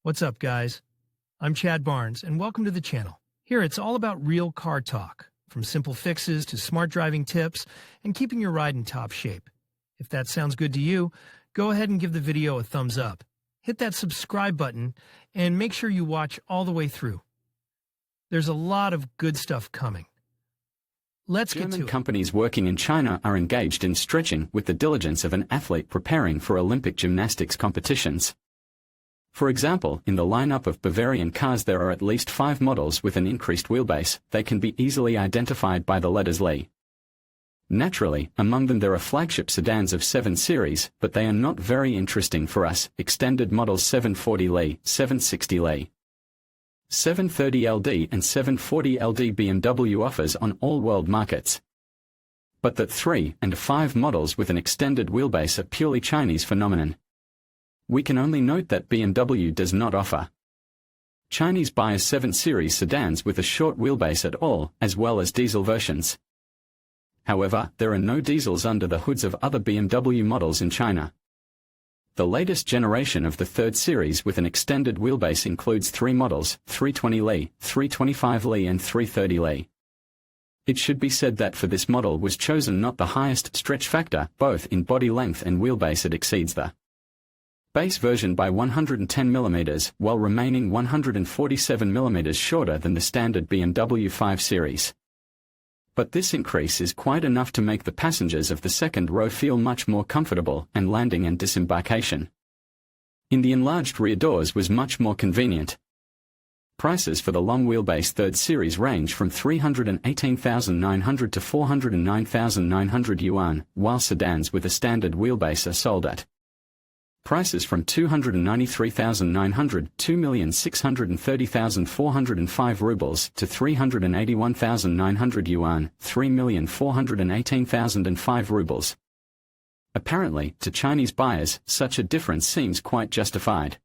What's up, guys? I'm Chad Barnes, and welcome to the channel. Here, it's all about real car talk, from simple fixes to smart driving tips and keeping your ride in top shape. If that sounds good to you, go ahead and give the video a thumbs up. Hit that subscribe button and make sure you watch all the way through. There's a lot of good stuff coming. Let's get to it. German companies working in China are engaged in stretching with the diligence of an athlete preparing for Olympic gymnastics competitions. For example, in the lineup of Bavarian cars there are at least 5 models with an increased wheelbase. They can be easily identified by the letters Li. Naturally, among them there are flagship sedans of 7 Series, but they are not very interesting for us. Extended models 740 Li, 760 Li, 730 LD and 740 LD BMW offers on all world markets. But that 3 and 5 models with an extended wheelbase are purely Chinese phenomenon. We can only note that BMW does not offer Chinese buyers 7 Series sedans with a short wheelbase at all, as well as diesel versions. However, there are no diesels under the hoods of other BMW models in China. The latest generation of the 3rd series with an extended wheelbase includes 3 models, 320 Li, 325 Li and 330 Li. It should be said that for this model was chosen not the highest stretch factor, both in body length and wheelbase it exceeds the base version by 110 mm, while remaining 147 mm shorter than the standard BMW 5 Series. But this increase is quite enough to make the passengers of the second row feel much more comfortable, and landing and disembarkation in the enlarged rear doors was much more convenient. Prices for the long-wheelbase 3rd Series range from 318,900 to 409,900 yuan, while sedans with a standard wheelbase are sold at prices from 293,900, 2,630,405 rubles to 381,900 yuan, 3,418,005 rubles. Apparently, to Chinese buyers, such a difference seems quite justified.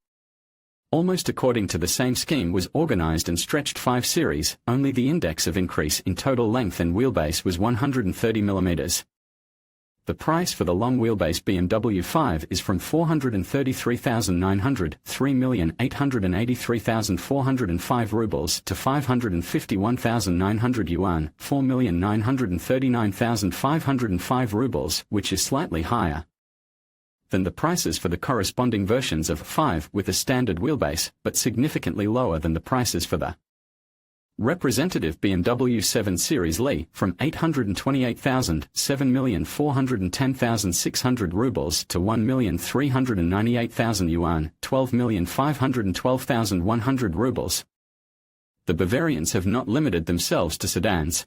Almost according to the same scheme was organized and stretched 5 Series, only the index of increase in total length and wheelbase was 130 mm. The price for the long-wheelbase BMW 5 is from 433,900, 3,883,405 rubles to 551,900 yuan, 4,939,505 rubles, which is slightly higher than the prices for the corresponding versions of 5 with a standard wheelbase, but significantly lower than the prices for the representative BMW 7 Series Li, from 828,000, 7,410,600 rubles to 1,398,000 yuan, 12,512,100 rubles. The Bavarians have not limited themselves to sedans.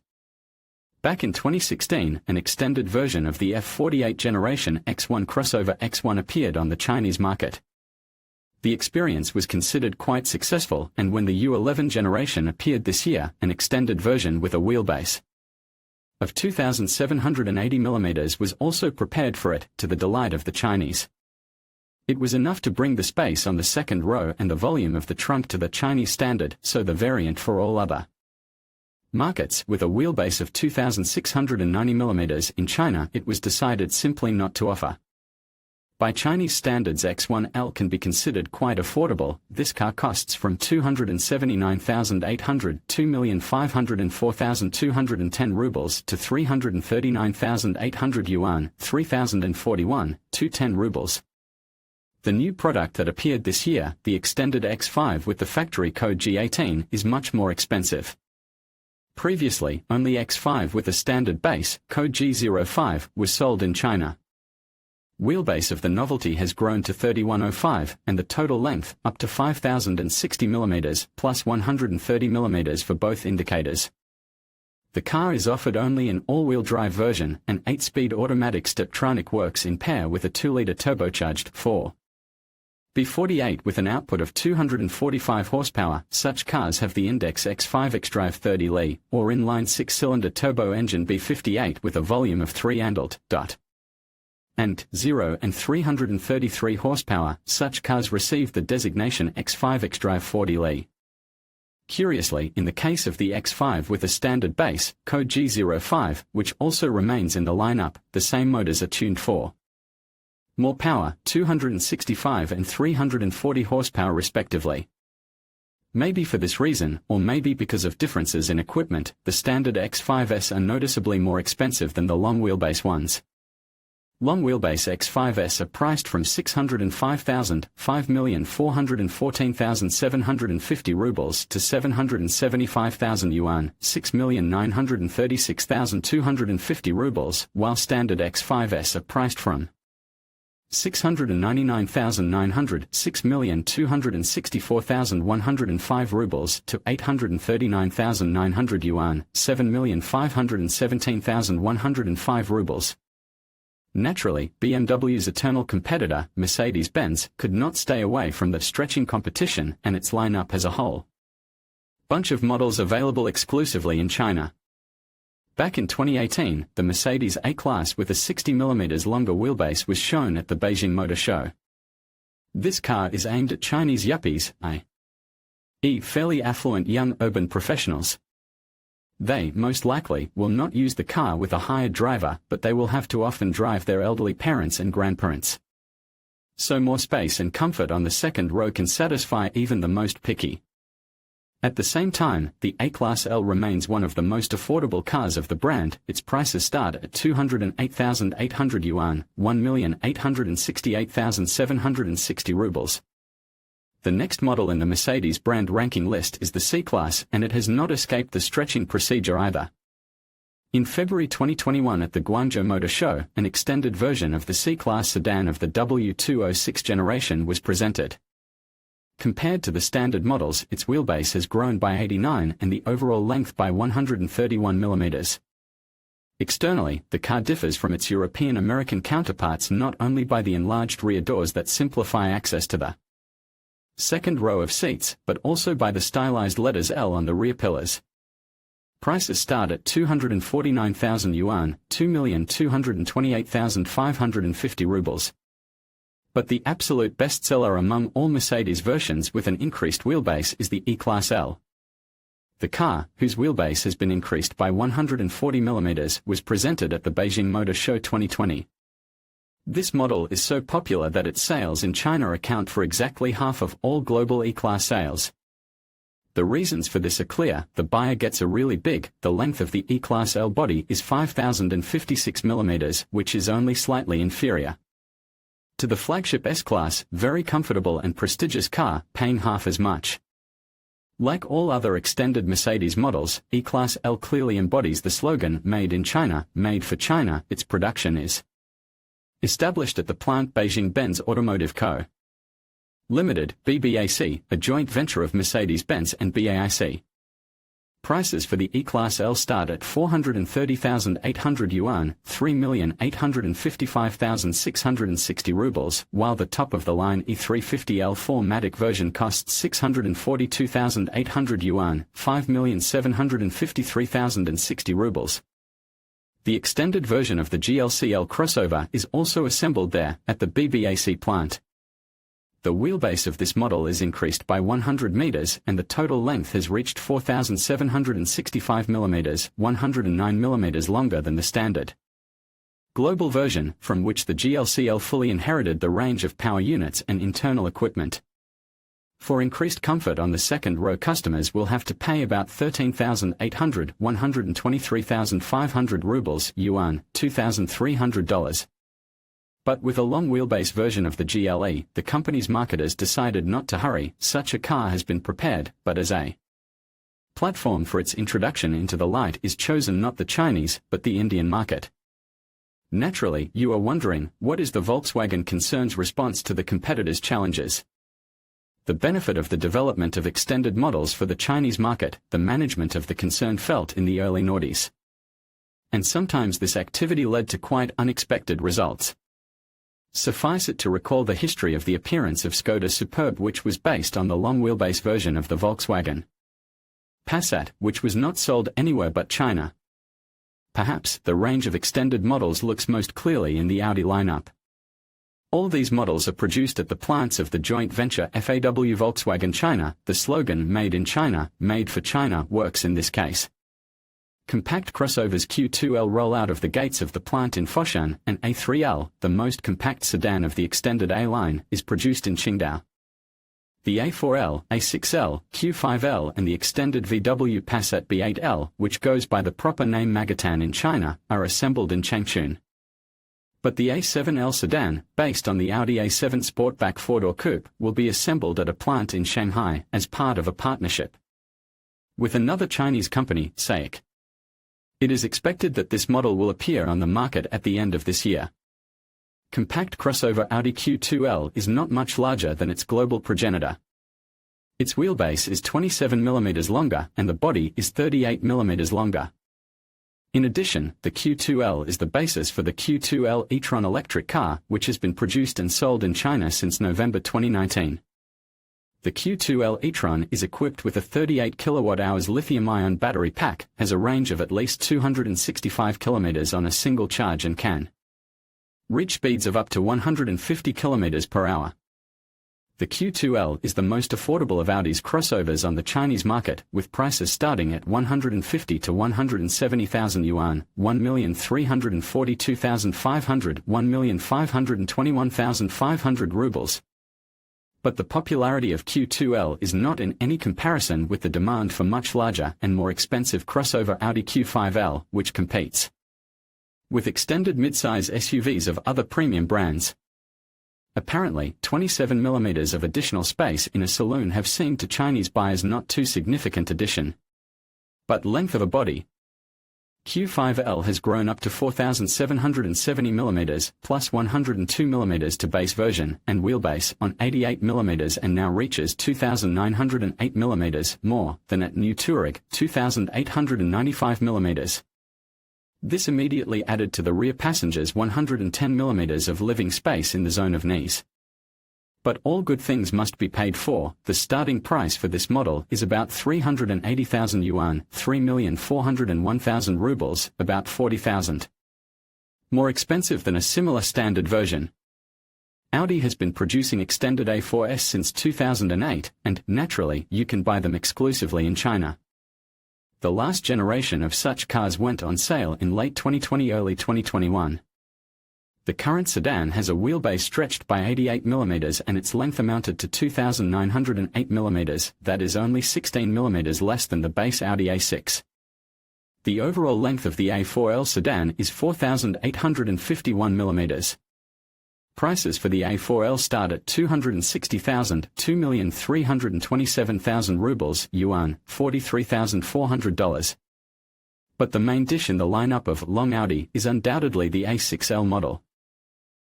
Back in 2016, an extended version of the F48 Generation X1 crossover X1 appeared on the Chinese market. The experience was considered quite successful, and when the U11 generation appeared this year, an extended version with a wheelbase of 2,780 mm was also prepared for it, to the delight of the Chinese. It was enough to bring the space on the second row and the volume of the trunk to the Chinese standard, so the variant for all other markets with a wheelbase of 2,690 mm in China it was decided simply not to offer. By Chinese standards X1L can be considered quite affordable. This car costs from 279,800, 2,504,210 rubles to 339,800 yuan, 3,041, 210 rubles. The new product that appeared this year, the extended X5 with the factory code G18, is much more expensive. Previously, only X5 with a standard base, code G05, was sold in China. Wheelbase of the novelty has grown to 3105, and the total length, up to 5,060 mm, plus 130 mm for both indicators. The car is offered only an all-wheel drive version, and 8-speed automatic Steptronic works in pair with a 2-liter turbocharged 4B48 with an output of 245 horsepower. Such cars have the Index X5 xDrive 30 Li, or inline 6-cylinder turbo engine B58 with a volume of 3 and 0 and 333 horsepower. Such cars receive the designation X5 xDrive 40 Li. Curiously, in the case of the X5 with a standard base, code G05, which also remains in the lineup, the same motors are tuned for more power, 265 and 340 horsepower respectively. Maybe for this reason, or maybe because of differences in equipment, the standard X5s are noticeably more expensive than the long-wheelbase ones. Long-wheelbase X5s are priced from 605,000, 5,414,750 rubles to 775,000 yuan, 6,936,250 rubles, while standard X5s are priced from 699,900, 6,264,105 rubles to 839,900 yuan, 7,517,105 rubles. Naturally, BMW's eternal competitor, Mercedes-Benz, could not stay away from the stretching competition and its lineup as a whole. Bunch of models available exclusively in China. Back in 2018, the Mercedes A-Class with a 60mm longer wheelbase was shown at the Beijing Motor Show. This car is aimed at Chinese yuppies, i.e. fairly affluent young urban professionals. They, most likely, will not use the car with a hired driver, but they will have to often drive their elderly parents and grandparents. So more space and comfort on the second row can satisfy even the most picky. At the same time, the A-Class L remains one of the most affordable cars of the brand. Its prices start at 208,800 yuan, 1,868,760 rubles. The next model in the Mercedes brand ranking list is the C-Class, and it has not escaped the stretching procedure either. In February 2021 at the Guangzhou Motor Show, an extended version of the C-Class sedan of the W206 generation was presented. Compared to the standard models, its wheelbase has grown by 89 and the overall length by 131 mm. Externally, the car differs from its European-American counterparts not only by the enlarged rear doors that simplify access to the second row of seats, but also by the stylized letters L on the rear pillars. Prices start at 249,000 yuan, 2,228,550 rubles. But the absolute bestseller among all Mercedes versions with an increased wheelbase is the E-Class L. The car, whose wheelbase has been increased by 140 mm, was presented at the Beijing Motor Show 2020. This model is so popular that its sales in China account for exactly half of all global E-Class sales. The reasons for this are clear. The buyer gets a really big, the length of the E-Class L body is 5,056 mm, which is only slightly inferior to the flagship S-Class, very comfortable and prestigious car, paying half as much. Like all other extended Mercedes models, E-Class L clearly embodies the slogan, Made in China, made for China. Its production is established at the plant Beijing-Benz Automotive Co. Limited, BBAC, a joint venture of Mercedes-Benz and BAIC. Prices for the E-Class L start at 430,800 yuan, 3,855,660 rubles, while the top-of-the-line E350L 4MATIC version costs 642,800 yuan, 5,753,060 rubles. The extended version of the GLC-L crossover is also assembled there, at the BBAC plant. The wheelbase of this model is increased by 100 meters and the total length has reached 4,765 millimeters, 109 millimeters longer than the standard global version, from which the GLC-L fully inherited the range of power units and internal equipment. For increased comfort on the second row, customers will have to pay about 13,800, 123,500 rubles, yuan, $2,300. But with a long-wheelbase version of the GLE, the company's marketers decided not to hurry. Such a car has been prepared, but as a platform for its introduction into the light is chosen not the Chinese, but the Indian market. Naturally, you are wondering, what is the Volkswagen concern's response to the competitors' challenges? The benefit of the development of extended models for the Chinese market, the management of the concern felt in the early noughties. And sometimes this activity led to quite unexpected results. Suffice it to recall the history of the appearance of Škoda Superb, which was based on the long-wheelbase version of the Volkswagen Passat, which was not sold anywhere but China. Perhaps the range of extended models looks most clearly in the Audi lineup. All these models are produced at the plants of the joint venture FAW Volkswagen China. The slogan, Made in China, made for China, works in this case. Compact crossovers Q2L roll out of the gates of the plant in Foshan, and A3L, the most compact sedan of the extended A line, is produced in Qingdao. The A4L, A6L, Q5L and the extended VW Passat B8L, which goes by the proper name Magetan in China, are assembled in Changchun. But the A7L sedan, based on the Audi A7 Sportback four-door coupe, will be assembled at a plant in Shanghai as part of a partnership with another Chinese company, SAIC. It is expected that this model will appear on the market at the end of this year. Compact crossover Audi Q2L is not much larger than its global progenitor. Its wheelbase is 27 mm longer and the body is 38 mm longer. In addition, the Q2L is the basis for the Q2L e-tron electric car, which has been produced and sold in China since November 2019. The Q2L e-tron is equipped with a 38 kWh lithium-ion battery pack, has a range of at least 265 km on a single charge and can reach speeds of up to 150 km per hour. The Q2L is the most affordable of Audi's crossovers on the Chinese market, with prices starting at 150 to 170,000 yuan, 1,342,500, 1,521,500 rubles. But the popularity of Q2L is not in any comparison with the demand for much larger and more expensive crossover Audi Q5L, which competes with extended midsize SUVs of other premium brands. Apparently, 27 mm of additional space in a saloon have seemed to Chinese buyers not too significant addition. But length of a body, Q5L has grown up to 4,770 mm, plus 102 mm to base version, and wheelbase on 88 mm and now reaches 2,908 mm, more than at new Touareg, 2,895 mm. This immediately added to the rear passengers 110 mm of living space in the zone of knees. But all good things must be paid for. The starting price for this model is about 380,000 yuan, 3,401,000 rubles, about 40,000. More expensive than a similar standard version. Audi has been producing extended A4s since 2008, and, naturally, you can buy them exclusively in China. The last generation of such cars went on sale in late 2020-early 2021. The current sedan has a wheelbase stretched by 88 mm and its length amounted to 2,908 mm, that is only 16 mm less than the base Audi A6. The overall length of the A4L sedan is 4,851 mm. Prices for the A4L start at 260,000, 2,327,000 rubles, yuan, $43,400. But the main dish in the lineup of Long Audi is undoubtedly the A6L model.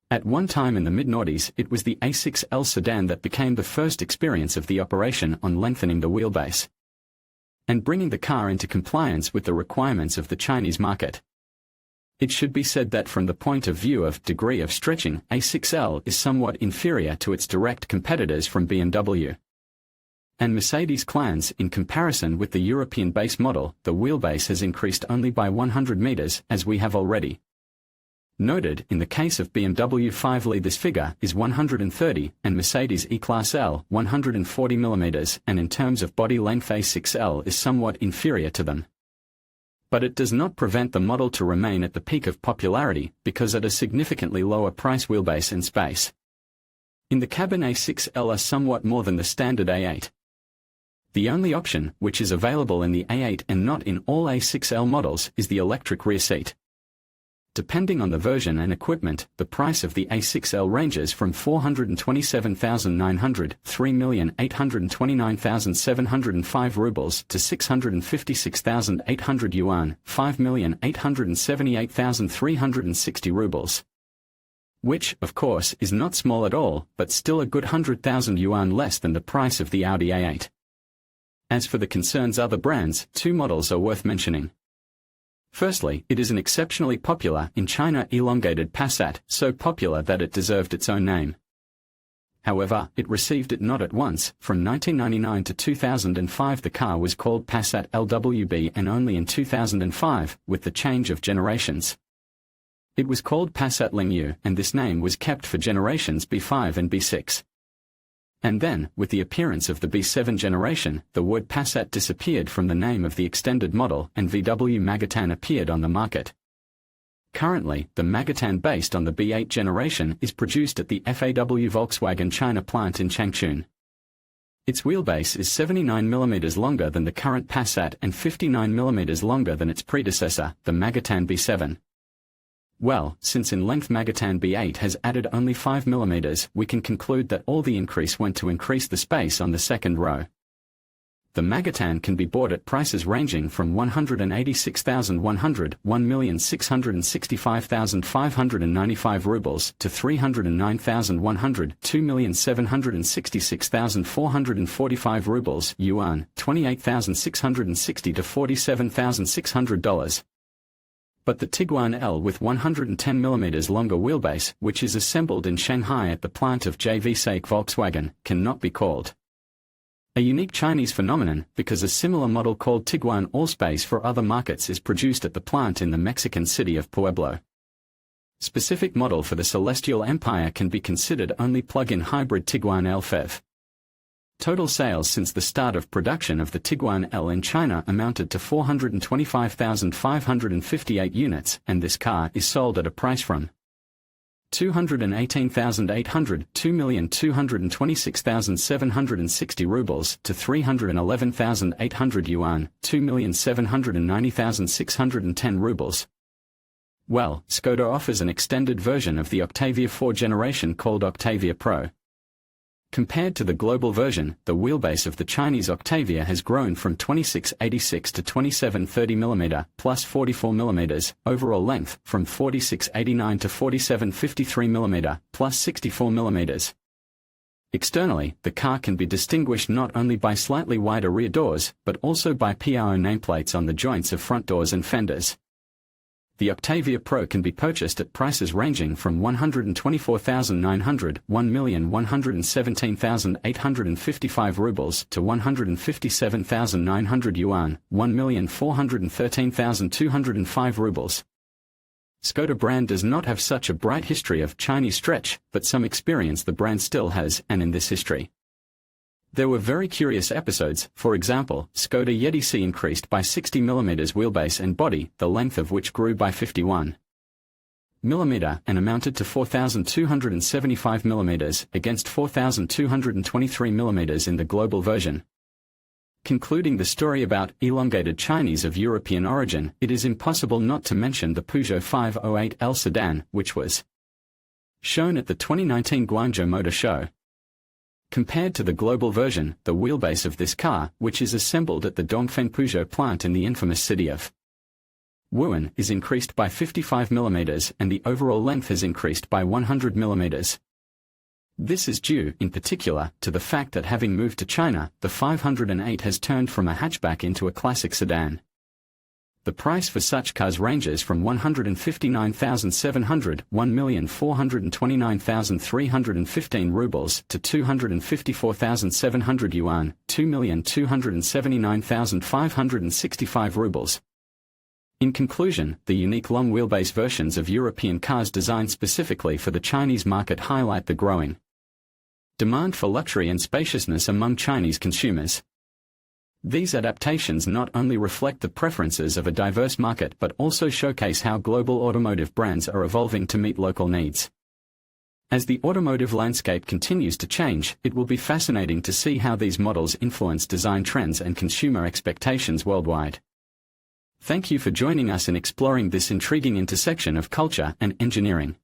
At one time in the mid-noughties, it was the A6L sedan that became the first experience of the operation on lengthening the wheelbase and bringing the car into compliance with the requirements of the Chinese market. It should be said that from the point of view of degree of stretching, A6L is somewhat inferior to its direct competitors from BMW and Mercedes-Benz. In comparison with the European base model, the wheelbase has increased only by 100 meters, as we have already noted. In the case of BMW 5Li, this figure is 130, and Mercedes E-Class L, 140 mm, and in terms of body length A6L is somewhat inferior to them. But it does not prevent the model to remain at the peak of popularity, because at a significantly lower price wheelbase and space in the cabin, A6L are somewhat more than the standard A8. The only option, which is available in the A8 and not in all A6L models, is the electric rear seat. Depending on the version and equipment, the price of the A6L ranges from 427,900, 3,829,705 rubles to 656,800 yuan, 5,878,360 rubles. Which, of course, is not small at all, but still a good 100,000 yuan less than the price of the Audi A8. As for the concerns other brands, two models are worth mentioning. Firstly, it is an exceptionally popular, in China, elongated Passat, so popular that it deserved its own name. However, it received it not at once. From 1999 to 2005 the car was called Passat LWB, and only in 2005, with the change of generations, it was called Passat Lingyu, and this name was kept for generations B5 and B6. And then, with the appearance of the B7 generation, the word Passat disappeared from the name of the extended model and VW Magetan appeared on the market. Currently, the Magetan based on the B8 generation is produced at the FAW Volkswagen China plant in Changchun. Its wheelbase is 79 mm longer than the current Passat and 59 mm longer than its predecessor, the Magetan B7. Well, since in length Magetan B8 has added only 5 mm, we can conclude that all the increase went to increase the space on the second row. The Magetan can be bought at prices ranging from 186,100 1,665,595 rubles to 309,100 2,766,445 rubles yuan, 28,660 to $47,600. But the Tiguan L with 110 mm longer wheelbase, which is assembled in Shanghai at the plant of JV SAIC Volkswagen, cannot be called a unique Chinese phenomenon because a similar model called Tiguan Allspace for other markets is produced at the plant in the Mexican city of Pueblo. Specific model for the Celestial Empire can be considered only plug-in hybrid Tiguan L FEV. Total sales since the start of production of the Tiguan L in China amounted to 425,558 units, and this car is sold at a price from 218,800 2,226,760 rubles to 311,800 yuan, 2,790,610 rubles. Well, Skoda offers an extended version of the Octavia 4 generation called Octavia Pro. Compared to the global version, the wheelbase of the Chinese Octavia has grown from 2686 to 2730 mm plus 44 mm, overall length from 4689 to 4753 mm plus 64 mm. Externally, the car can be distinguished not only by slightly wider rear doors, but also by PRO nameplates on the joints of front doors and fenders. The Octavia Pro can be purchased at prices ranging from 124,900 1,117,855 rubles to 157,900 yuan, 1,413,205 rubles. Skoda brand does not have such a bright history of Chinese stretch, but some experience the brand still has, and in this history there were very curious episodes. For example, Skoda Yeti C increased by 60 mm wheelbase and body, the length of which grew by 51 mm and amounted to 4,275 mm against 4,223 mm in the global version. Concluding the story about elongated Chinese of European origin, it is impossible not to mention the Peugeot 508L sedan, which was shown at the 2019 Guangzhou Motor Show. Compared to the global version, the wheelbase of this car, which is assembled at the Dongfeng Peugeot plant in the infamous city of Wuhan, is increased by 55 mm and the overall length has increased by 100 mm. This is due, in particular, to the fact that having moved to China, the 508 has turned from a hatchback into a classic sedan. The price for such cars ranges from 159,700 1,429,315 rubles to 254,700 yuan, 2,279,565 rubles. In conclusion, the unique long-wheelbase versions of European cars designed specifically for the Chinese market highlight the growing demand for luxury and spaciousness among Chinese consumers. These adaptations not only reflect the preferences of a diverse market but also showcase how global automotive brands are evolving to meet local needs. As the automotive landscape continues to change, it will be fascinating to see how these models influence design trends and consumer expectations worldwide. Thank you for joining us in exploring this intriguing intersection of culture and engineering.